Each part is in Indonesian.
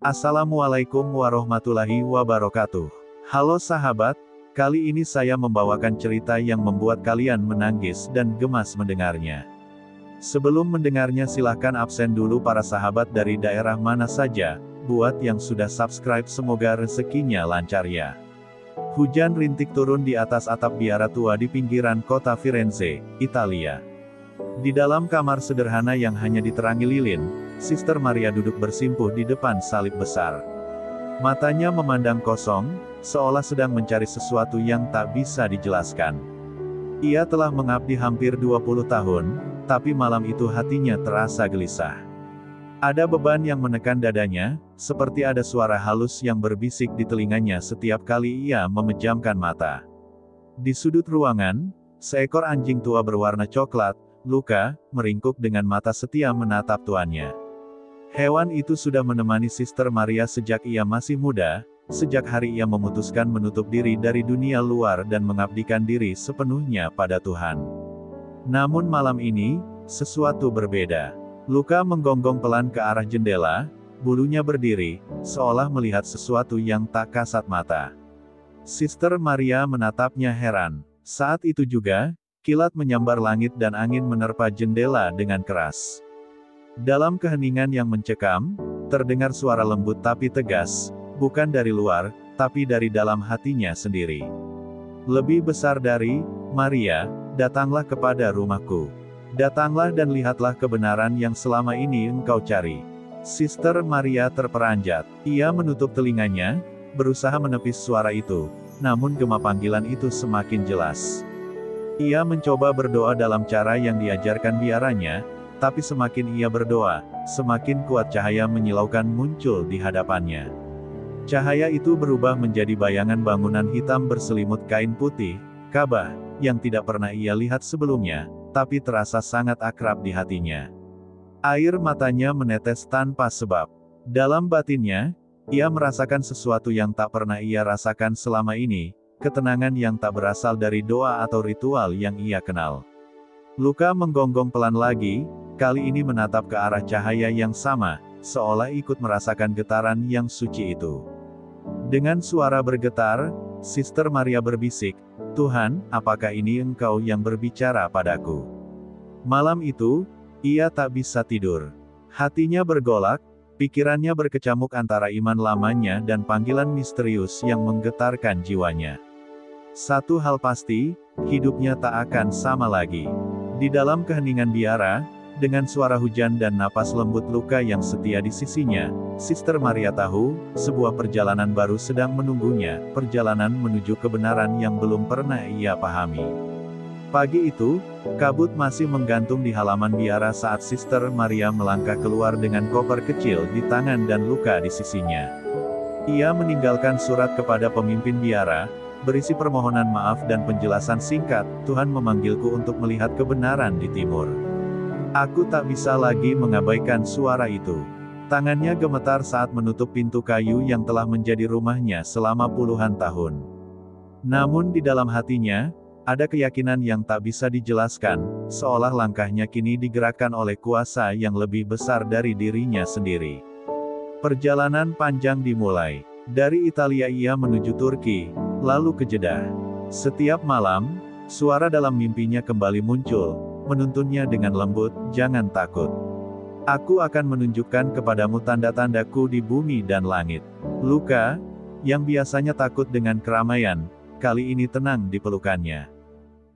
Assalamualaikum warahmatullahi wabarakatuh. Halo sahabat, kali ini saya membawakan cerita yang membuat kalian menangis dan gemas mendengarnya. Sebelum mendengarnya silahkan absen dulu para sahabat dari daerah mana saja, buat yang sudah subscribe semoga rezekinya lancar ya. Hujan rintik turun di atas atap biara tua di pinggiran kota Firenze, Italia. Di dalam kamar sederhana yang hanya diterangi lilin, Sister Maria duduk bersimpuh di depan salib besar. Matanya memandang kosong, seolah sedang mencari sesuatu yang tak bisa dijelaskan. Ia telah mengabdi hampir 20 tahun, tapi malam itu hatinya terasa gelisah. Ada beban yang menekan dadanya, seperti ada suara halus yang berbisik di telinganya setiap kali ia memejamkan mata. Di sudut ruangan, seekor anjing tua berwarna coklat, Luca, meringkuk dengan mata setia menatap tuannya. Hewan itu sudah menemani Sister Maria sejak ia masih muda, sejak hari ia memutuskan menutup diri dari dunia luar dan mengabdikan diri sepenuhnya pada Tuhan. Namun malam ini, sesuatu berbeda. Luca menggonggong pelan ke arah jendela, bulunya berdiri, seolah melihat sesuatu yang tak kasat mata. Sister Maria menatapnya heran. Saat itu juga, kilat menyambar langit dan angin menerpa jendela dengan keras. Dalam keheningan yang mencekam, terdengar suara lembut tapi tegas, bukan dari luar, tapi dari dalam hatinya sendiri. Lebih besar dari, Maria, datanglah kepada rumahku. Datanglah dan lihatlah kebenaran yang selama ini engkau cari. Sister Maria terperanjat. Ia menutup telinganya, berusaha menepis suara itu, namun gema panggilan itu semakin jelas. Ia mencoba berdoa dalam cara yang diajarkan biaranya, tapi semakin ia berdoa, semakin kuat cahaya menyilaukan muncul di hadapannya. Cahaya itu berubah menjadi bayangan bangunan hitam berselimut kain putih, Ka'bah, yang tidak pernah ia lihat sebelumnya, tapi terasa sangat akrab di hatinya. Air matanya menetes tanpa sebab. Dalam batinnya, ia merasakan sesuatu yang tak pernah ia rasakan selama ini, ketenangan yang tak berasal dari doa atau ritual yang ia kenal. Luca menggonggong pelan lagi, kali ini menatap ke arah cahaya yang sama, seolah ikut merasakan getaran yang suci itu. Dengan suara bergetar, Sister Maria berbisik, "Tuhan, apakah ini engkau yang berbicara padaku?" Malam itu, ia tak bisa tidur. Hatinya bergolak, pikirannya berkecamuk antara iman lamanya dan panggilan misterius yang menggetarkan jiwanya. Satu hal pasti, hidupnya tak akan sama lagi. Di dalam keheningan biara, dengan suara hujan dan napas lembut Luca yang setia di sisinya, Sister Maria tahu, sebuah perjalanan baru sedang menunggunya, perjalanan menuju kebenaran yang belum pernah ia pahami. Pagi itu, kabut masih menggantung di halaman biara saat Sister Maria melangkah keluar dengan koper kecil di tangan dan Luca di sisinya. Ia meninggalkan surat kepada pemimpin biara, berisi permohonan maaf dan penjelasan singkat, "Tuhan memanggilku untuk melihat kebenaran di timur. Aku tak bisa lagi mengabaikan suara itu." Tangannya gemetar saat menutup pintu kayu yang telah menjadi rumahnya selama puluhan tahun. Namun di dalam hatinya, ada keyakinan yang tak bisa dijelaskan, seolah langkahnya kini digerakkan oleh kuasa yang lebih besar dari dirinya sendiri. Perjalanan panjang dimulai. Dari Italia ia menuju Turki, lalu ke Jeddah. Setiap malam, suara dalam mimpinya kembali muncul, menuntunnya dengan lembut, "Jangan takut. Aku akan menunjukkan kepadamu tanda-tandaku di bumi dan langit." Luca, yang biasanya takut dengan keramaian, kali ini tenang di pelukannya.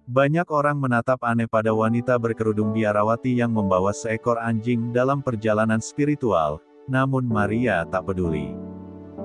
Banyak orang menatap aneh pada wanita berkerudung biarawati yang membawa seekor anjing dalam perjalanan spiritual, namun Maria tak peduli.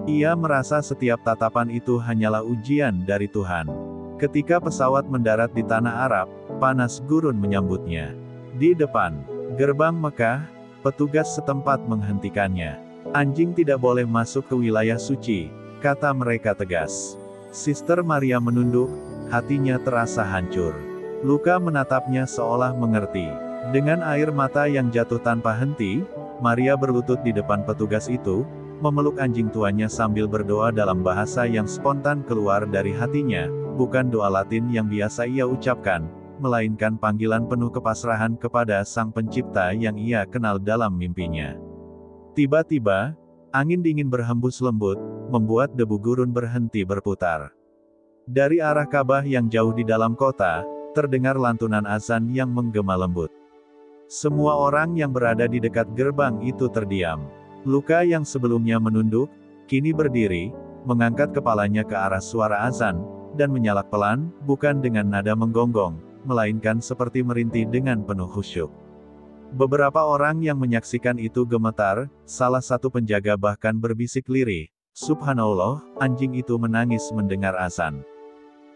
Ia merasa setiap tatapan itu hanyalah ujian dari Tuhan. Ketika pesawat mendarat di tanah Arab, panas gurun menyambutnya. Di depan gerbang Mekah, petugas setempat menghentikannya. "Anjing tidak boleh masuk ke wilayah suci," kata mereka tegas. Sister Maria menunduk, hatinya terasa hancur. Luca menatapnya seolah mengerti. Dengan air mata yang jatuh tanpa henti, Maria berlutut di depan petugas itu, memeluk anjing tuanya sambil berdoa dalam bahasa yang spontan keluar dari hatinya, bukan doa Latin yang biasa ia ucapkan, melainkan panggilan penuh kepasrahan kepada Sang Pencipta yang ia kenal dalam mimpinya. Tiba-tiba, Angin dingin berhembus lembut, membuat debu gurun berhenti berputar. Dari arah Ka'bah yang jauh di dalam kota, terdengar lantunan azan yang menggema lembut. Semua orang yang berada di dekat gerbang itu terdiam. Luka yang sebelumnya menunduk, kini berdiri, mengangkat kepalanya ke arah suara azan, dan menyalak pelan, bukan dengan nada menggonggong, melainkan seperti merintih dengan penuh khusyuk. Beberapa orang yang menyaksikan itu gemetar, salah satu penjaga bahkan berbisik lirih, "Subhanallah, anjing itu menangis mendengar azan."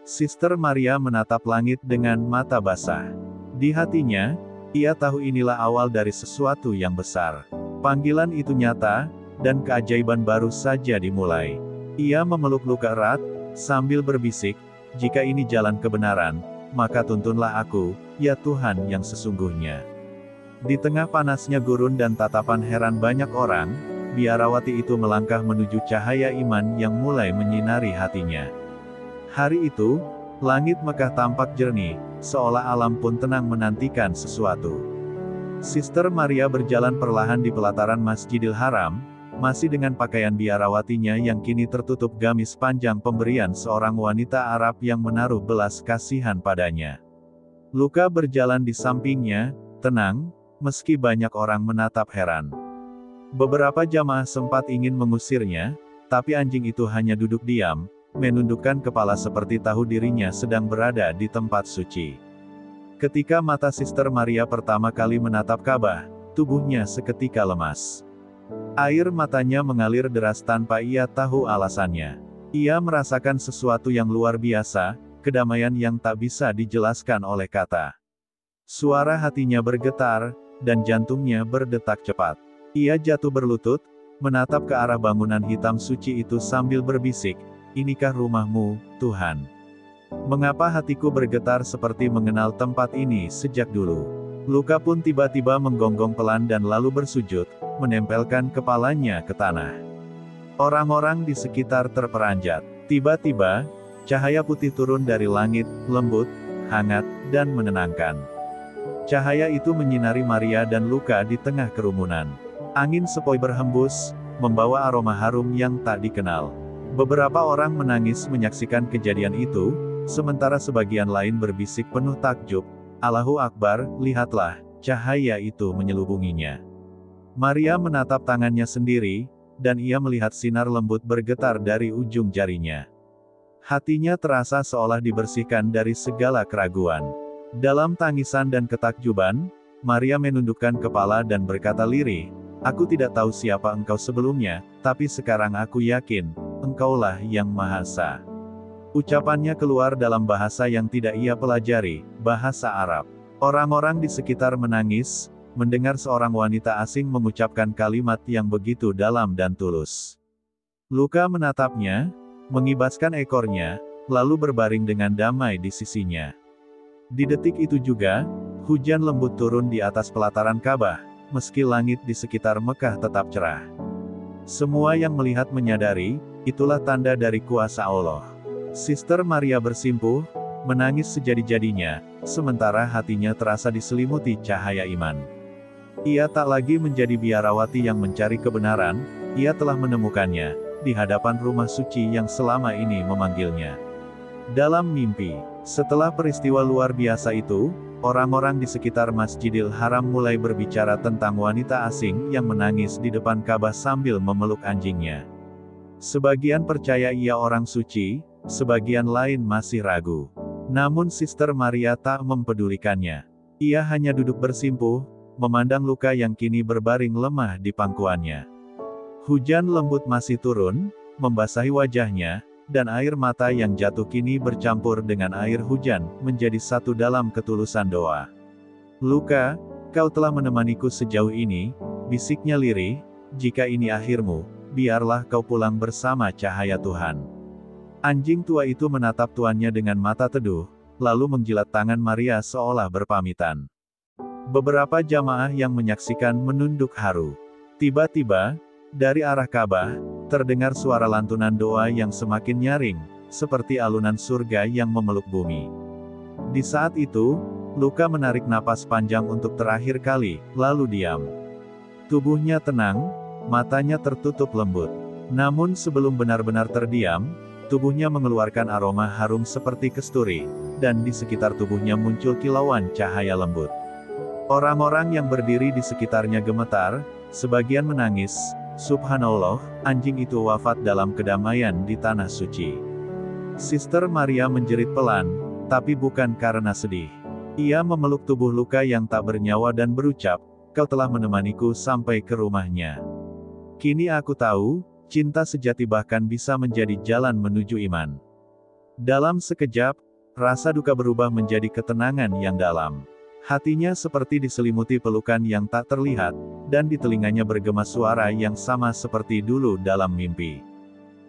Sister Maria menatap langit dengan mata basah. Di hatinya, ia tahu inilah awal dari sesuatu yang besar. Panggilan itu nyata, dan keajaiban baru saja dimulai. Ia memeluk Luka erat, sambil berbisik, "Jika ini jalan kebenaran, maka tuntunlah aku, ya Tuhan yang sesungguhnya." Di tengah panasnya gurun dan tatapan heran banyak orang, biarawati itu melangkah menuju cahaya iman yang mulai menyinari hatinya. Hari itu, langit Mekah tampak jernih, seolah alam pun tenang menantikan sesuatu. Sister Maria berjalan perlahan di pelataran Masjidil Haram, masih dengan pakaian biarawatinya yang kini tertutup gamis panjang pemberian seorang wanita Arab yang menaruh belas kasihan padanya. Luka berjalan di sampingnya, tenang, meski banyak orang menatap heran. Beberapa jamaah sempat ingin mengusirnya, tapi anjing itu hanya duduk diam, menundukkan kepala seperti tahu dirinya sedang berada di tempat suci. Ketika mata Sister Maria pertama kali menatap Ka'bah, tubuhnya seketika lemas. Air matanya mengalir deras tanpa ia tahu alasannya. Ia merasakan sesuatu yang luar biasa, kedamaian yang tak bisa dijelaskan oleh kata. Suara hatinya bergetar, dan jantungnya berdetak cepat. Ia jatuh berlutut, menatap ke arah bangunan hitam suci itu sambil berbisik, "Inikah rumahmu, Tuhan? Mengapa hatiku bergetar seperti mengenal tempat ini sejak dulu?" Luka pun tiba-tiba menggonggong pelan dan lalu bersujud, menempelkan kepalanya ke tanah. Orang-orang di sekitar terperanjat. Tiba-tiba, cahaya putih turun dari langit, lembut, hangat, dan menenangkan. Cahaya itu menyinari Maria dan Luka di tengah kerumunan. Angin sepoi berhembus, membawa aroma harum yang tak dikenal. Beberapa orang menangis menyaksikan kejadian itu, sementara sebagian lain berbisik penuh takjub, "Allahu Akbar, lihatlah, cahaya itu menyelubunginya." Maria menatap tangannya sendiri, dan ia melihat sinar lembut bergetar dari ujung jarinya. Hatinya terasa seolah dibersihkan dari segala keraguan. Dalam tangisan dan ketakjuban, Maria menundukkan kepala dan berkata lirih, "Aku tidak tahu siapa engkau sebelumnya, tapi sekarang aku yakin, engkaulah yang Maha Esa." Ucapannya keluar dalam bahasa yang tidak ia pelajari, bahasa Arab. Orang-orang di sekitar menangis, mendengar seorang wanita asing mengucapkan kalimat yang begitu dalam dan tulus. Luka menatapnya, mengibaskan ekornya, lalu berbaring dengan damai di sisinya. Di detik itu juga, hujan lembut turun di atas pelataran Ka'bah, meski langit di sekitar Mekah tetap cerah. Semua yang melihat menyadari, itulah tanda dari kuasa Allah. Sister Maria bersimpuh, menangis sejadi-jadinya, sementara hatinya terasa diselimuti cahaya iman. Ia tak lagi menjadi biarawati yang mencari kebenaran, ia telah menemukannya, di hadapan rumah suci yang selama ini memanggilnya. Dalam mimpi, setelah peristiwa luar biasa itu, orang-orang di sekitar Masjidil Haram mulai berbicara tentang wanita asing yang menangis di depan Ka'bah sambil memeluk anjingnya. Sebagian percaya ia orang suci, sebagian lain masih ragu. Namun Sister Maria tak mempedulikannya. Ia hanya duduk bersimpuh, memandang Luka yang kini berbaring lemah di pangkuannya. Hujan lembut masih turun, membasahi wajahnya, dan air mata yang jatuh kini bercampur dengan air hujan, menjadi satu dalam ketulusan doa. "Luka, kau telah menemaniku sejauh ini," bisiknya lirih, "jika ini akhirmu, biarlah kau pulang bersama cahaya Tuhan." Anjing tua itu menatap tuannya dengan mata teduh, lalu menjilat tangan Maria seolah berpamitan. Beberapa jamaah yang menyaksikan menunduk haru. Tiba-tiba, dari arah Ka'bah, terdengar suara lantunan doa yang semakin nyaring, seperti alunan surga yang memeluk bumi. Di saat itu, Luka menarik napas panjang untuk terakhir kali, lalu diam. Tubuhnya tenang, matanya tertutup lembut. Namun sebelum benar-benar terdiam, tubuhnya mengeluarkan aroma harum seperti kasturi, dan di sekitar tubuhnya muncul kilauan cahaya lembut. Orang-orang yang berdiri di sekitarnya gemetar, sebagian menangis. Subhanallah, anjing itu wafat dalam kedamaian di tanah suci. Sister Maria menjerit pelan, tapi bukan karena sedih. Ia memeluk tubuh luka yang tak bernyawa dan berucap, "Kau telah menemaniku sampai ke rumahnya. Kini aku tahu, cinta sejati bahkan bisa menjadi jalan menuju iman." Dalam sekejap, rasa duka berubah menjadi ketenangan yang dalam. Hatinya seperti diselimuti pelukan yang tak terlihat, dan di telinganya bergema suara yang sama seperti dulu dalam mimpi.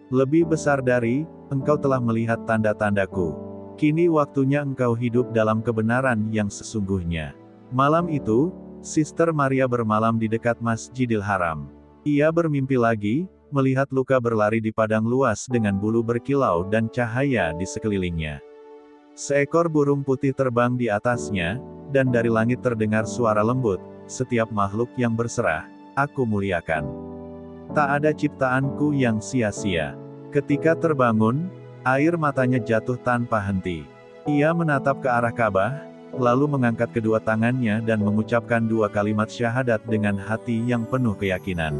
"Lebih besar dari, engkau telah melihat tanda-tandaku. Kini waktunya engkau hidup dalam kebenaran yang sesungguhnya." Malam itu, Sister Maria bermalam di dekat Masjidil Haram. Ia bermimpi lagi, melihat luka berlari di padang luas dengan bulu berkilau dan cahaya di sekelilingnya. Seekor burung putih terbang di atasnya, dan dari langit terdengar suara lembut, "Setiap makhluk yang berserah, aku muliakan. Tak ada ciptaanku yang sia-sia." Ketika terbangun, air matanya jatuh tanpa henti. Ia menatap ke arah Ka'bah, lalu mengangkat kedua tangannya dan mengucapkan 2 kalimat syahadat dengan hati yang penuh keyakinan.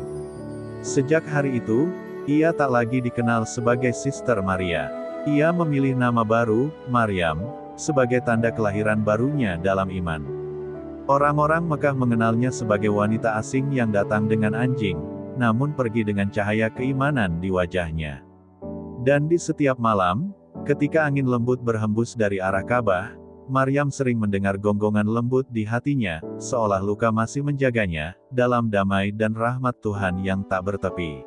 Sejak hari itu, ia tak lagi dikenal sebagai Sister Maria. Ia memilih nama baru, Maryam, sebagai tanda kelahiran barunya dalam iman. Orang-orang Mekah mengenalnya sebagai wanita asing yang datang dengan anjing, namun pergi dengan cahaya keimanan di wajahnya. Dan di setiap malam, ketika angin lembut berhembus dari arah Ka'bah, Maryam sering mendengar gonggongan lembut di hatinya, seolah luka masih menjaganya, dalam damai dan rahmat Tuhan yang tak bertepi.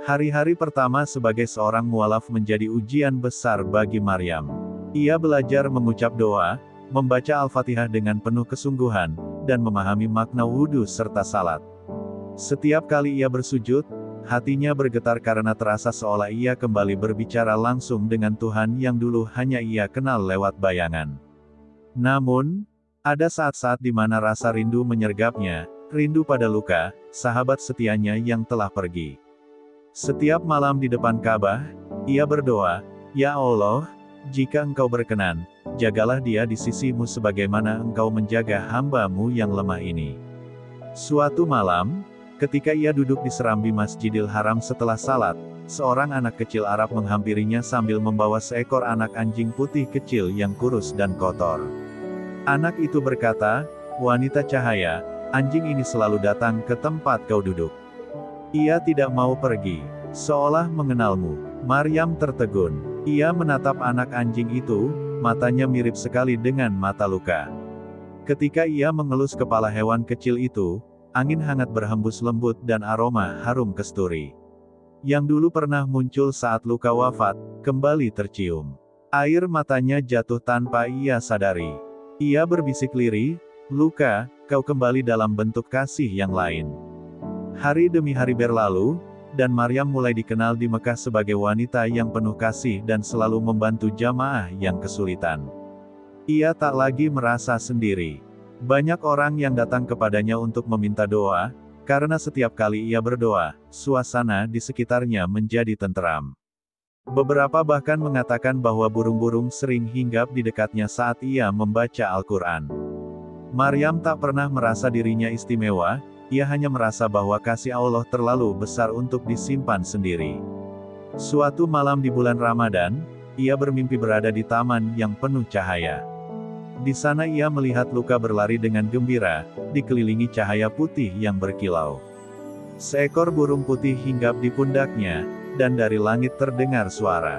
Hari-hari pertama sebagai seorang mualaf menjadi ujian besar bagi Maryam. Ia belajar mengucap doa, membaca Al-Fatihah dengan penuh kesungguhan, dan memahami makna wudhu serta salat. Setiap kali ia bersujud, hatinya bergetar karena terasa seolah ia kembali berbicara langsung dengan Tuhan yang dulu hanya ia kenal lewat bayangan. Namun, ada saat-saat di mana rasa rindu menyergapnya, rindu pada luka, sahabat setianya yang telah pergi. Setiap malam di depan Ka'bah, ia berdoa, "Ya Allah, jika engkau berkenan, jagalah dia di sisimu sebagaimana engkau menjaga hamba-mu yang lemah ini." Suatu malam, ketika ia duduk di serambi Masjidil Haram setelah salat, seorang anak kecil Arab menghampirinya sambil membawa seekor anak anjing putih kecil yang kurus dan kotor. Anak itu berkata, "Wanita cahaya, anjing ini selalu datang ke tempat kau duduk. Ia tidak mau pergi, seolah mengenalmu." Maryam tertegun. Ia menatap anak anjing itu, matanya mirip sekali dengan mata luka. Ketika ia mengelus kepala hewan kecil itu, angin hangat berhembus lembut dan aroma harum kasturi, yang dulu pernah muncul saat luka wafat, kembali tercium. Air matanya jatuh tanpa ia sadari. Ia berbisik lirih, "Luka, kau kembali dalam bentuk kasih yang lain." Hari demi hari berlalu, dan Maryam mulai dikenal di Mekah sebagai wanita yang penuh kasih dan selalu membantu jamaah yang kesulitan. Ia tak lagi merasa sendiri. Banyak orang yang datang kepadanya untuk meminta doa, karena setiap kali ia berdoa, suasana di sekitarnya menjadi tenteram. Beberapa bahkan mengatakan bahwa burung-burung sering hinggap di dekatnya saat ia membaca Al-Quran. Maryam tak pernah merasa dirinya istimewa, ia hanya merasa bahwa kasih Allah terlalu besar untuk disimpan sendiri. Suatu malam di bulan Ramadan, ia bermimpi berada di taman yang penuh cahaya. Di sana ia melihat luka berlari dengan gembira, dikelilingi cahaya putih yang berkilau. Seekor burung putih hinggap di pundaknya, dan dari langit terdengar suara,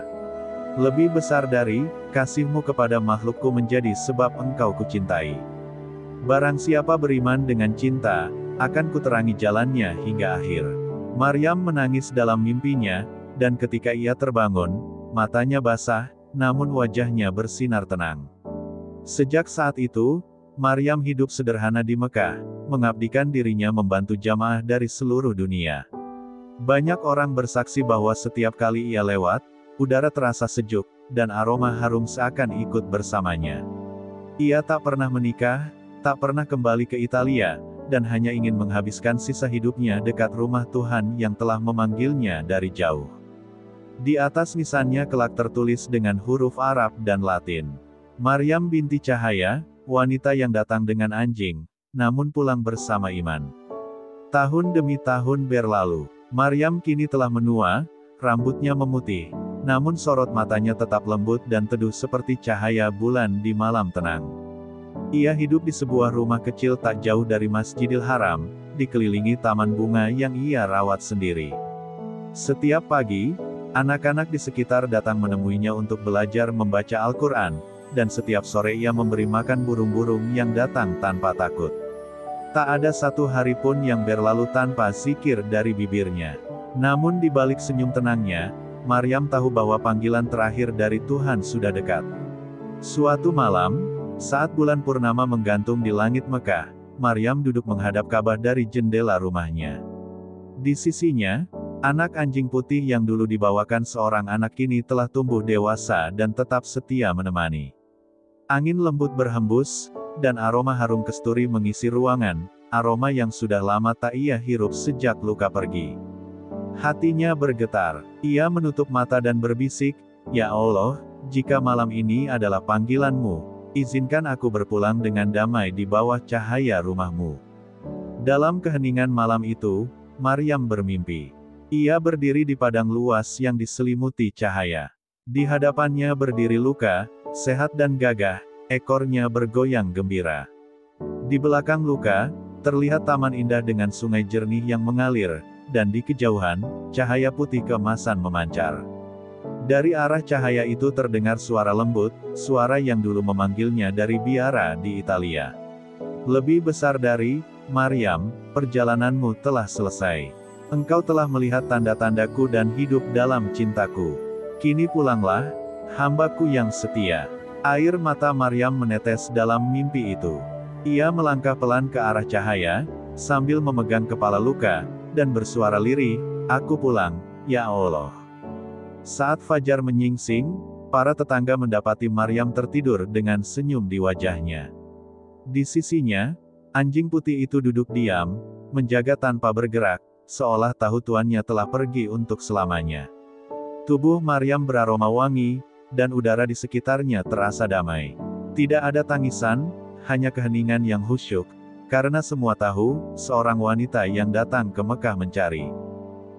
"Lebih besar dari, kasihmu kepada makhlukku menjadi sebab engkau kucintai. Barang siapa beriman dengan cinta, akan kuterangi jalannya hingga akhir." Maryam menangis dalam mimpinya, dan ketika ia terbangun, matanya basah, namun wajahnya bersinar tenang. Sejak saat itu, Maryam hidup sederhana di Mekah, mengabdikan dirinya membantu jamaah dari seluruh dunia. Banyak orang bersaksi bahwa setiap kali ia lewat, udara terasa sejuk, dan aroma harum seakan ikut bersamanya. Ia tak pernah menikah, tak pernah kembali ke Italia, dan hanya ingin menghabiskan sisa hidupnya dekat rumah Tuhan yang telah memanggilnya dari jauh. Di atas nisannya kelak tertulis dengan huruf Arab dan Latin. Maryam binti Cahaya, wanita yang datang dengan anjing, namun pulang bersama iman. Tahun demi tahun berlalu. Maryam kini telah menua, rambutnya memutih, namun sorot matanya tetap lembut dan teduh seperti cahaya bulan di malam tenang. Ia hidup di sebuah rumah kecil tak jauh dari Masjidil Haram, dikelilingi taman bunga yang ia rawat sendiri. Setiap pagi, anak-anak di sekitar datang menemuinya untuk belajar membaca Al-Quran, dan setiap sore ia memberi makan burung-burung yang datang tanpa takut. Tak ada satu hari pun yang berlalu tanpa zikir dari bibirnya. Namun di balik senyum tenangnya, Maryam tahu bahwa panggilan terakhir dari Tuhan sudah dekat. Suatu malam, saat bulan purnama menggantung di langit Mekah, Maryam duduk menghadap Ka'bah dari jendela rumahnya. Di sisinya, anak anjing putih yang dulu dibawakan seorang anak kini telah tumbuh dewasa dan tetap setia menemani. Angin lembut berhembus, dan aroma harum kasturi mengisi ruangan, aroma yang sudah lama tak ia hirup sejak luka pergi. Hatinya bergetar, ia menutup mata dan berbisik, "Ya Allah, jika malam ini adalah panggilan-Mu, izinkan aku berpulang dengan damai di bawah cahaya rumah-Mu." Dalam keheningan malam itu, Maryam bermimpi. Ia berdiri di padang luas yang diselimuti cahaya. Di hadapannya berdiri Luka, sehat dan gagah, ekornya bergoyang gembira. Di belakang Luka, terlihat taman indah dengan sungai jernih yang mengalir, dan di kejauhan, cahaya putih keemasan memancar. Dari arah cahaya itu terdengar suara lembut, suara yang dulu memanggilnya dari biara di Italia. "Lebih besar dari, Maryam, perjalananmu telah selesai. Engkau telah melihat tanda-tandaku dan hidup dalam cintaku. Kini pulanglah, hambaku yang setia." Air mata Maryam menetes dalam mimpi itu. Ia melangkah pelan ke arah cahaya, sambil memegang kepala Luka, dan bersuara lirih, "Aku pulang, ya Allah." Saat fajar menyingsing, para tetangga mendapati Maryam tertidur dengan senyum di wajahnya. Di sisinya, anjing putih itu duduk diam, menjaga tanpa bergerak, seolah tahu tuannya telah pergi untuk selamanya. Tubuh Maryam beraroma wangi, dan udara di sekitarnya terasa damai. Tidak ada tangisan, hanya keheningan yang khusyuk, karena semua tahu, seorang wanita yang datang ke Mekah mencari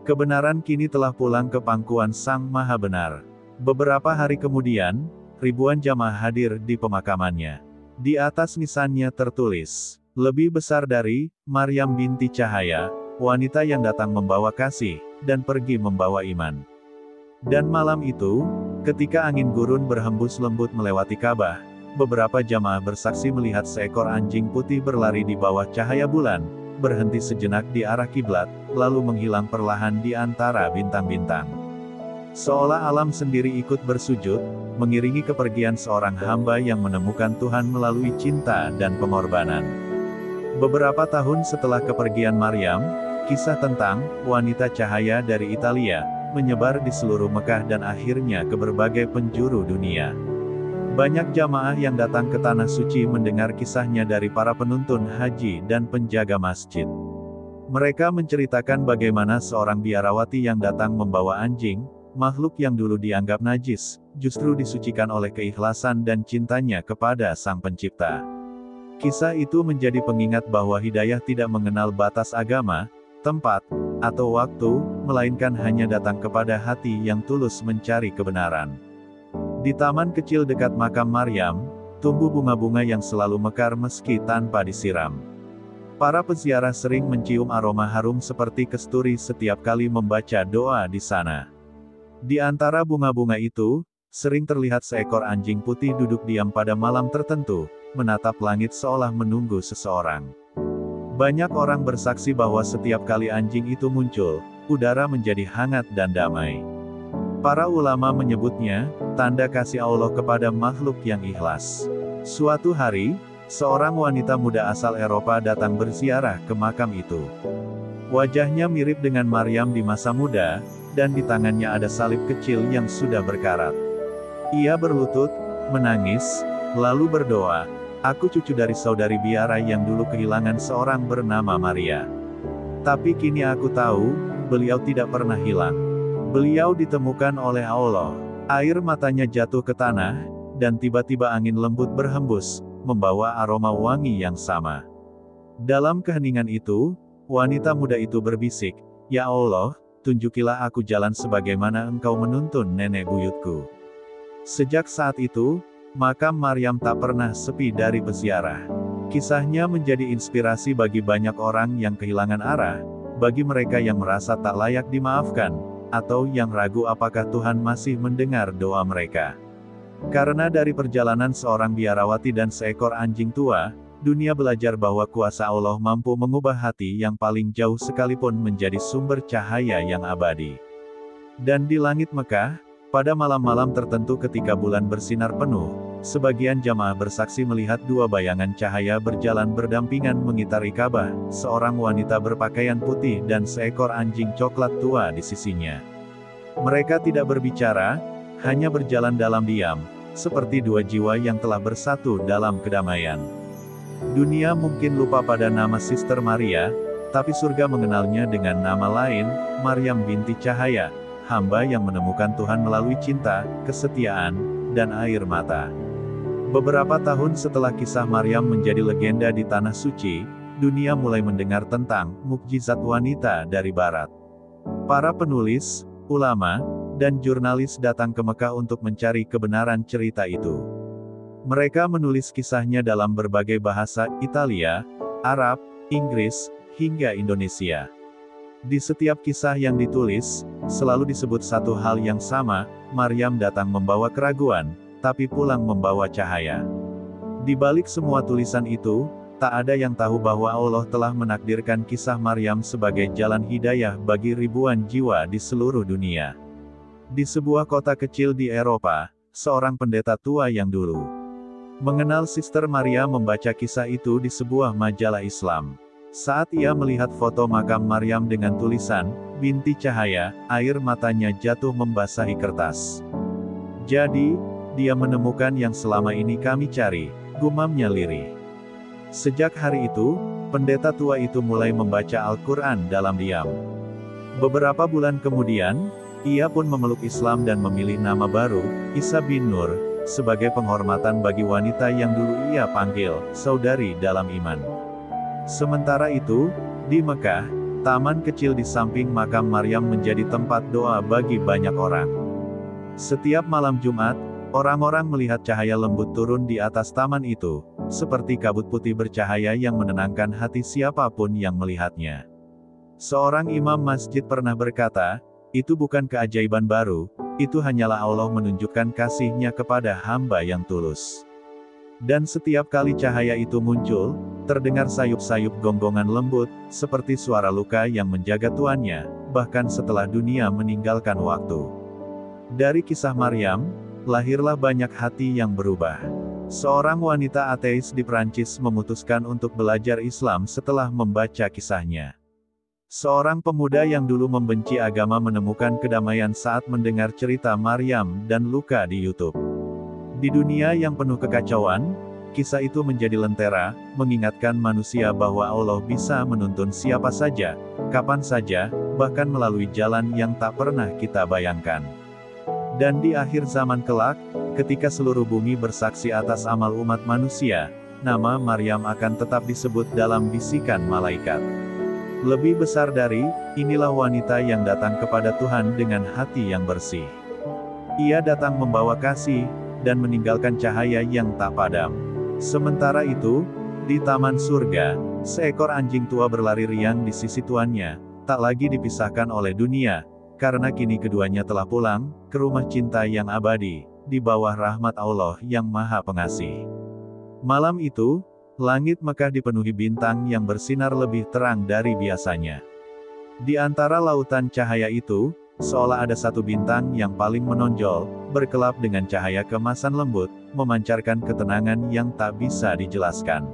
kebenaran kini telah pulang ke pangkuan Sang Maha Benar. Beberapa hari kemudian, ribuan jamaah hadir di pemakamannya. Di atas nisannya tertulis, "Lebih besar dari, Maryam binti Cahaya, wanita yang datang membawa kasih, dan pergi membawa iman." Dan malam itu, ketika angin gurun berhembus lembut melewati Ka'bah, beberapa jamaah bersaksi melihat seekor anjing putih berlari di bawah cahaya bulan, berhenti sejenak di arah kiblat, lalu menghilang perlahan di antara bintang-bintang. Seolah alam sendiri ikut bersujud, mengiringi kepergian seorang hamba yang menemukan Tuhan melalui cinta dan pengorbanan. Beberapa tahun setelah kepergian Maryam, kisah tentang wanita cahaya dari Italia menyebar di seluruh Mekah dan akhirnya ke berbagai penjuru dunia. Banyak jamaah yang datang ke Tanah Suci mendengar kisahnya dari para penuntun haji dan penjaga masjid. Mereka menceritakan bagaimana seorang biarawati yang datang membawa anjing, makhluk yang dulu dianggap najis, justru disucikan oleh keikhlasan dan cintanya kepada Sang Pencipta. Kisah itu menjadi pengingat bahwa hidayah tidak mengenal batas agama, tempat, atau waktu, melainkan hanya datang kepada hati yang tulus mencari kebenaran. Di taman kecil dekat makam Maryam, tumbuh bunga-bunga yang selalu mekar meski tanpa disiram. Para peziarah sering mencium aroma harum seperti kasturi setiap kali membaca doa di sana. Di antara bunga-bunga itu, sering terlihat seekor anjing putih duduk diam pada malam tertentu, menatap langit seolah menunggu seseorang. Banyak orang bersaksi bahwa setiap kali anjing itu muncul, udara menjadi hangat dan damai. Para ulama menyebutnya, tanda kasih Allah kepada makhluk yang ikhlas. Suatu hari, seorang wanita muda asal Eropa datang berziarah ke makam itu. Wajahnya mirip dengan Maryam di masa muda, dan di tangannya ada salib kecil yang sudah berkarat. Ia berlutut, menangis, lalu berdoa, Aku cucu dari saudari biara yang dulu kehilangan seorang bernama Maria. Tapi kini aku tahu, beliau tidak pernah hilang. Beliau ditemukan oleh Allah. Air matanya jatuh ke tanah, dan tiba-tiba angin lembut berhembus, membawa aroma wangi yang sama. Dalam keheningan itu, wanita muda itu berbisik, "Ya Allah, tunjukilah aku jalan sebagaimana Engkau menuntun nenek buyutku." Sejak saat itu, makam Maryam tak pernah sepi dari peziarah. Kisahnya menjadi inspirasi bagi banyak orang yang kehilangan arah, bagi mereka yang merasa tak layak dimaafkan, atau yang ragu apakah Tuhan masih mendengar doa mereka. Karena dari perjalanan seorang biarawati dan seekor anjing tua, dunia belajar bahwa kuasa Allah mampu mengubah hati yang paling jauh sekalipun menjadi sumber cahaya yang abadi. Dan di langit Mekah, pada malam-malam tertentu ketika bulan bersinar penuh, sebagian jamaah bersaksi melihat dua bayangan cahaya berjalan berdampingan mengitari Ka'bah, seorang wanita berpakaian putih dan seekor anjing coklat tua di sisinya. Mereka tidak berbicara, hanya berjalan dalam diam, seperti dua jiwa yang telah bersatu dalam kedamaian. Dunia mungkin lupa pada nama Sister Maria, tapi surga mengenalnya dengan nama lain, Maryam binti Cahaya, hamba yang menemukan Tuhan melalui cinta, kesetiaan, dan air mata. Beberapa tahun setelah kisah Maryam menjadi legenda di Tanah Suci, dunia mulai mendengar tentang mukjizat wanita dari Barat. Para penulis, ulama, dan jurnalis datang ke Mekah untuk mencari kebenaran cerita itu. Mereka menulis kisahnya dalam berbagai bahasa, Italia, Arab, Inggris, hingga Indonesia. Di setiap kisah yang ditulis, selalu disebut satu hal yang sama, Maryam datang membawa keraguan, tapi pulang membawa cahaya. Di balik semua tulisan itu, tak ada yang tahu bahwa Allah telah menakdirkan kisah Maryam sebagai jalan hidayah bagi ribuan jiwa di seluruh dunia. Di sebuah kota kecil di Eropa, seorang pendeta tua yang dulu mengenal Sister Maria membaca kisah itu di sebuah majalah Islam. Saat ia melihat foto makam Maryam dengan tulisan, "Binti Cahaya," air matanya jatuh membasahi kertas. "Jadi, dia menemukan yang selama ini kami cari," gumamnya lirih. Sejak hari itu, pendeta tua itu mulai membaca Al-Quran dalam diam. Beberapa bulan kemudian, ia pun memeluk Islam dan memilih nama baru, Isa bin Nur, sebagai penghormatan bagi wanita yang dulu ia panggil saudari dalam iman. Sementara itu, di Mekah, taman kecil di samping makam Maryam menjadi tempat doa bagi banyak orang. Setiap malam Jumat, orang-orang melihat cahaya lembut turun di atas taman itu, seperti kabut putih bercahaya yang menenangkan hati siapapun yang melihatnya. Seorang imam masjid pernah berkata, "Itu bukan keajaiban baru, itu hanyalah Allah menunjukkan kasih-Nya kepada hamba yang tulus." Dan setiap kali cahaya itu muncul, terdengar sayup-sayup gonggongan lembut, seperti suara luka yang menjaga tuannya, bahkan setelah dunia meninggalkan waktu. Dari kisah Maryam, lahirlah banyak hati yang berubah. Seorang wanita ateis di Prancis memutuskan untuk belajar Islam setelah membaca kisahnya. Seorang pemuda yang dulu membenci agama menemukan kedamaian saat mendengar cerita Maryam dan Luka di YouTube. Di dunia yang penuh kekacauan, kisah itu menjadi lentera, mengingatkan manusia bahwa Allah bisa menuntun siapa saja, kapan saja, bahkan melalui jalan yang tak pernah kita bayangkan. Dan di akhir zaman kelak, ketika seluruh bumi bersaksi atas amal umat manusia, nama Maryam akan tetap disebut dalam bisikan malaikat. Lebih besar dari, inilah wanita yang datang kepada Tuhan dengan hati yang bersih. Ia datang membawa kasih, dan meninggalkan cahaya yang tak padam. Sementara itu, di taman surga, seekor anjing tua berlari riang di sisi tuannya, tak lagi dipisahkan oleh dunia, karena kini keduanya telah pulang ke rumah cinta yang abadi, di bawah rahmat Allah yang Maha Pengasih. Malam itu, langit Mekah dipenuhi bintang yang bersinar lebih terang dari biasanya. Di antara lautan cahaya itu, seolah ada satu bintang yang paling menonjol, berkelap dengan cahaya kemasan lembut, memancarkan ketenangan yang tak bisa dijelaskan.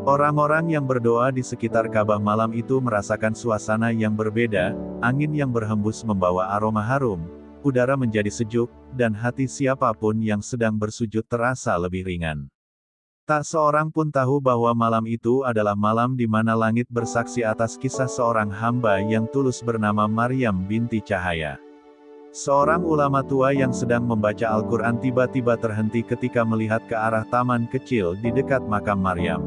Orang-orang yang berdoa di sekitar Ka'bah malam itu merasakan suasana yang berbeda, angin yang berhembus membawa aroma harum, udara menjadi sejuk, dan hati siapapun yang sedang bersujud terasa lebih ringan. Tak seorang pun tahu bahwa malam itu adalah malam di mana langit bersaksi atas kisah seorang hamba yang tulus bernama Maryam binti Cahaya. Seorang ulama tua yang sedang membaca Al-Quran tiba-tiba terhenti ketika melihat ke arah taman kecil di dekat makam Maryam.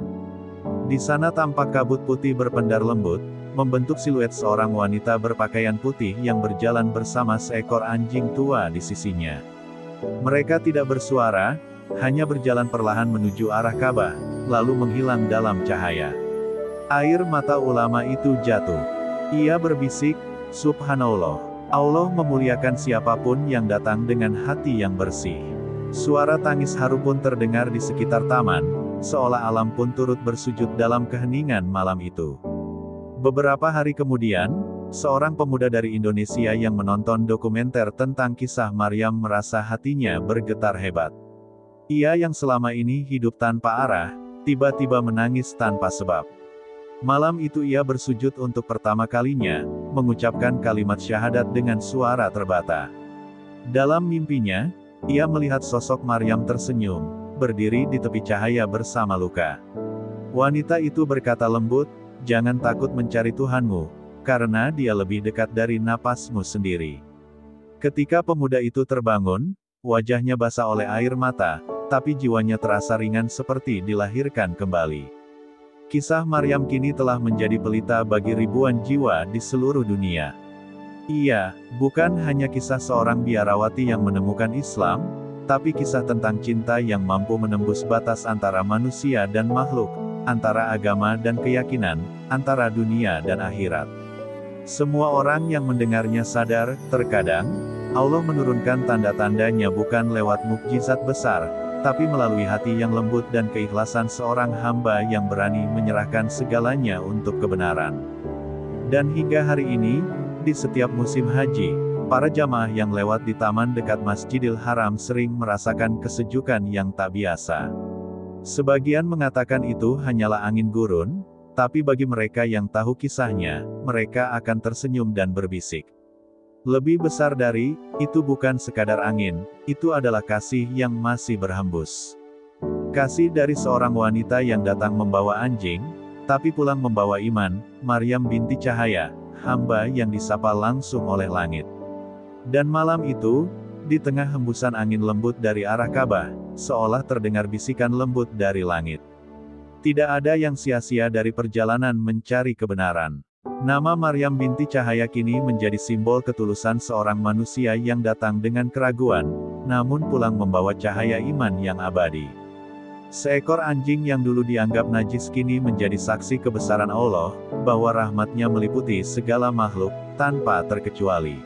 Di sana tampak kabut putih berpendar lembut, membentuk siluet seorang wanita berpakaian putih yang berjalan bersama seekor anjing tua di sisinya. Mereka tidak bersuara, hanya berjalan perlahan menuju arah Ka'bah, lalu menghilang dalam cahaya. Air mata ulama itu jatuh. Ia berbisik, "Subhanallah. Allah memuliakan siapapun yang datang dengan hati yang bersih." Suara tangis haru pun terdengar di sekitar taman, seolah alam pun turut bersujud dalam keheningan malam itu. Beberapa hari kemudian, seorang pemuda dari Indonesia yang menonton dokumenter tentang kisah Maryam merasa hatinya bergetar hebat. Ia yang selama ini hidup tanpa arah, tiba-tiba menangis tanpa sebab. Malam itu ia bersujud untuk pertama kalinya, mengucapkan kalimat syahadat dengan suara terbata. Dalam mimpinya, ia melihat sosok Maryam tersenyum, berdiri di tepi cahaya bersama Luka. Wanita itu berkata lembut, "Jangan takut mencari Tuhanmu, karena Dia lebih dekat dari napasmu sendiri." Ketika pemuda itu terbangun, wajahnya basah oleh air mata, tapi jiwanya terasa ringan seperti dilahirkan kembali. Kisah Maryam kini telah menjadi pelita bagi ribuan jiwa di seluruh dunia. Iya, bukan hanya kisah seorang biarawati yang menemukan Islam, tapi kisah tentang cinta yang mampu menembus batas antara manusia dan makhluk, antara agama dan keyakinan, antara dunia dan akhirat. Semua orang yang mendengarnya sadar, terkadang, Allah menurunkan tanda-tandanya bukan lewat mukjizat besar, tapi melalui hati yang lembut dan keikhlasan seorang hamba yang berani menyerahkan segalanya untuk kebenaran. Dan hingga hari ini, di setiap musim haji, para jamaah yang lewat di taman dekat Masjidil Haram sering merasakan kesejukan yang tak biasa. Sebagian mengatakan itu hanyalah angin gurun, tapi bagi mereka yang tahu kisahnya, mereka akan tersenyum dan berbisik. Lebih besar dari itu bukan sekadar angin, itu adalah kasih yang masih berhembus. Kasih dari seorang wanita yang datang membawa anjing, tapi pulang membawa iman, Maryam binti Cahaya, hamba yang disapa langsung oleh langit. Dan malam itu, di tengah hembusan angin lembut dari arah Ka'bah, seolah terdengar bisikan lembut dari langit. Tidak ada yang sia-sia dari perjalanan mencari kebenaran. Nama Maryam binti Cahaya kini menjadi simbol ketulusan seorang manusia yang datang dengan keraguan, namun pulang membawa cahaya iman yang abadi. Seekor anjing yang dulu dianggap najis kini menjadi saksi kebesaran Allah, bahwa rahmat-Nya meliputi segala makhluk, tanpa terkecuali.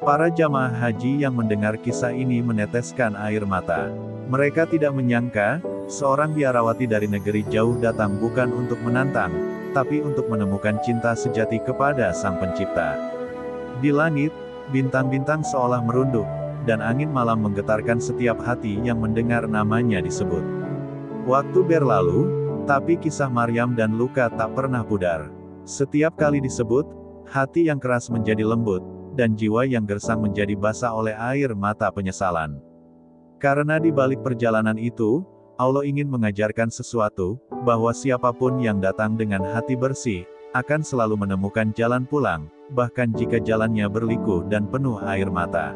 Para jamaah haji yang mendengar kisah ini meneteskan air mata. Mereka tidak menyangka, seorang biarawati dari negeri jauh datang bukan untuk menantang, tapi untuk menemukan cinta sejati kepada Sang Pencipta. Di langit, bintang-bintang seolah merunduk, dan angin malam menggetarkan setiap hati yang mendengar namanya disebut. Waktu berlalu, tapi kisah Maryam dan Luka tak pernah pudar. Setiap kali disebut, hati yang keras menjadi lembut, dan jiwa yang gersang menjadi basah oleh air mata penyesalan. Karena di balik perjalanan itu, Allah ingin mengajarkan sesuatu, bahwa siapapun yang datang dengan hati bersih, akan selalu menemukan jalan pulang, bahkan jika jalannya berliku dan penuh air mata.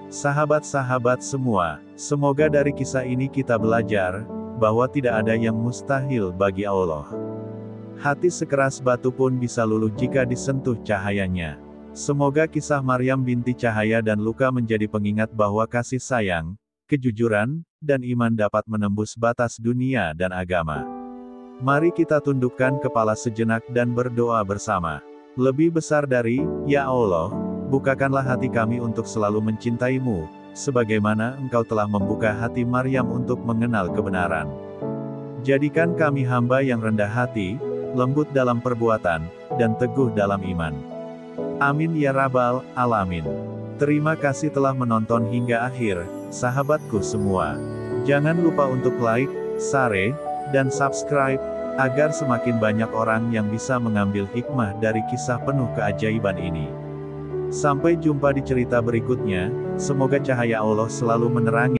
Sahabat-sahabat semua, semoga dari kisah ini kita belajar, bahwa tidak ada yang mustahil bagi Allah. Hati sekeras batu pun bisa luluh jika disentuh cahayanya. Semoga kisah Maryam binti Cahaya dan Luka menjadi pengingat bahwa kasih sayang, kejujuran, dan iman dapat menembus batas dunia dan agama. Mari kita tundukkan kepala sejenak dan berdoa bersama. Lebih besar dari, ya Allah, bukakanlah hati kami untuk selalu mencintai-Mu, sebagaimana Engkau telah membuka hati Maryam untuk mengenal kebenaran. Jadikan kami hamba yang rendah hati, lembut dalam perbuatan, dan teguh dalam iman. Amin ya Rabbal Alamin. Terima kasih telah menonton hingga akhir, sahabatku semua. Jangan lupa untuk like, share, dan subscribe, agar semakin banyak orang yang bisa mengambil hikmah dari kisah penuh keajaiban ini. Sampai jumpa di cerita berikutnya, semoga cahaya Allah selalu menerangi